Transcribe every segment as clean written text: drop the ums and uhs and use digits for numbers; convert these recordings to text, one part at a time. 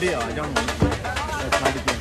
भी आ जाऊँ छड़ के।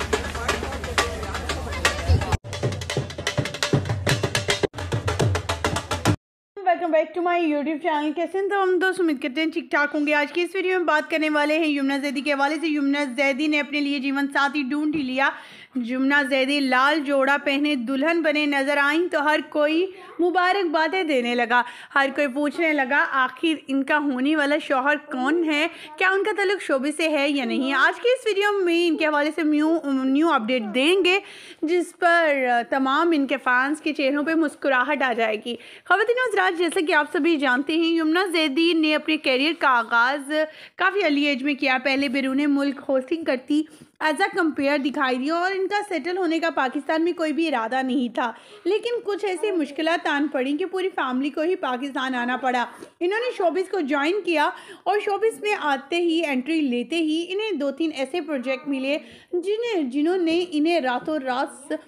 Welcome back to my YouTube channel. कैसे हैं तो हम दोस्त, उम्मीद करते हैं ठीक ठाक होंगे। आज की इस वीडियो में बात करने वाले हैं यमुना जैदी के हवाले से। यमुना जैदी ने अपने लिए जीवन साथी ढूंढ ही लिया। यमुना जैदी लाल जोड़ा पहने दुल्हन बने नजर आई तो हर कोई मुबारकबादें देने लगा। हर कोई पूछने लगा आखिर इनका होने वाला शौहर कौन है, क्या उनका ताल्लुक शोबे से है या नहीं। आज की इस वीडियो में इनके हवाले से न्यू अपडेट देंगे, जिस पर तमाम इनके फैंस के चेहरों पे मुस्कुराहट आ जाएगी। ख़वातीन व हज़रात, जैसा कि आप सभी जानते हैं, यमुना जैदी ने अपने करियर का आगाज़ काफ़ी अर्ली एज में किया। पहले बैरून मुल्क होस्टिंग करती एज अ कंपेयर दिखाई दी और इनका सेटल होने का पाकिस्तान में कोई भी इरादा नहीं था। लेकिन कुछ ऐसी मुश्किलात आन पड़ी कि पूरी फैमिली को ही पाकिस्तान आना पड़ा। इन्होंने शोबिस को ज्वाइन किया और शोबिस में आते ही, एंट्री लेते ही इन्हें 2-3 ऐसे प्रोजेक्ट मिले जिन्होंने इन्हें रातों रात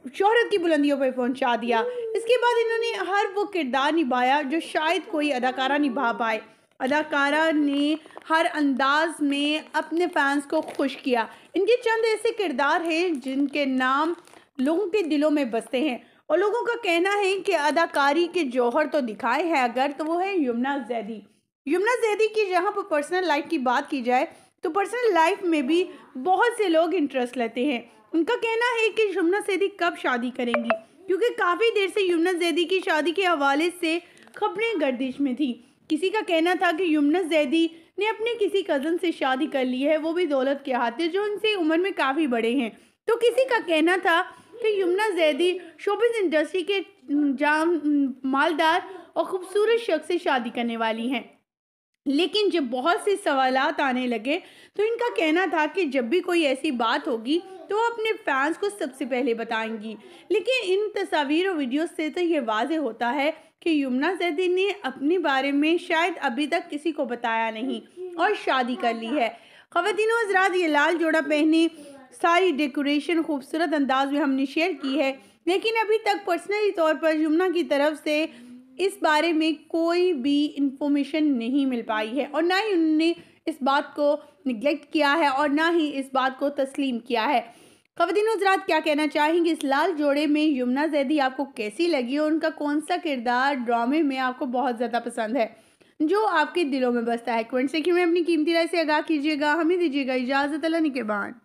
शोहरत की बुलंदियों पर पहुंचा दिया। इसके बाद इन्होंने हर वो किरदार निभाया जो शायद कोई अदाकारा निभा पाए। अदाकारा ने हर अंदाज में अपने फैंस को खुश किया। इनके चंद ऐसे किरदार हैं जिनके नाम लोगों के दिलों में बसते हैं और लोगों का कहना है कि अदाकारी के जौहर तो दिखाए हैं अगर, तो वो है यमुना जैदी। यमुना जैदी की जहाँ पर पर्सनल लाइफ की बात की जाए तो पर्सनल लाइफ में भी बहुत से लोग इंटरेस्ट लेते हैं। उनका कहना है कि यमुना जैदी कब शादी करेंगी, क्योंकि काफ़ी देर से यमुना जैदी की शादी के हवाले से खबरें गर्दिश में थी। किसी का कहना था कि यमुना जैदी ने अपने किसी कज़न से शादी कर ली है, वो भी दौलत के हाथे, जो उनसे उम्र में काफ़ी बड़े हैं। तो किसी का कहना था कि यमुना जैदी शोबिस इंडस्ट्री के जाम मालदार और ख़ूबसूरत शख्स से शादी करने वाली हैं। लेकिन जब बहुत से सवालात आने लगे तो इनका कहना था कि जब भी कोई ऐसी बात होगी तो वो अपने फैंस को सबसे पहले बताएंगी। लेकिन इन तस्वीर और वीडियो से तो ये वाज़ेह होता है कि यमुना जैदी ने अपने बारे में शायद अभी तक किसी को बताया नहीं और शादी कर ली है। ख़वातीन व हज़रात, ये लाल जोड़ा पहने सारी डेकोरेशन खूबसूरत अंदाज में हमने शेयर की है, लेकिन अभी तक पर्सनली तौर पर यमुना की तरफ से इस बारे में कोई भी इंफॉर्मेशन नहीं मिल पाई है और ना ही उन्होंने इस बात को निगलेक्ट किया है और ना ही इस बात को तस्लीम किया है। ख़वातीन हज़रात, क्या कहना चाहेंगे इस लाल जोड़े में यमुना जैदी आपको कैसी लगी और उनका कौन सा किरदार ड्रामे में आपको बहुत ज़्यादा पसंद है, जो आपके दिलों में बसता है? कमेंट सेक्शन में अपनी कीमती राय से आगाह कीजिएगा। हमें दीजिएगा इजाज़त। अल्लाह निगहबान।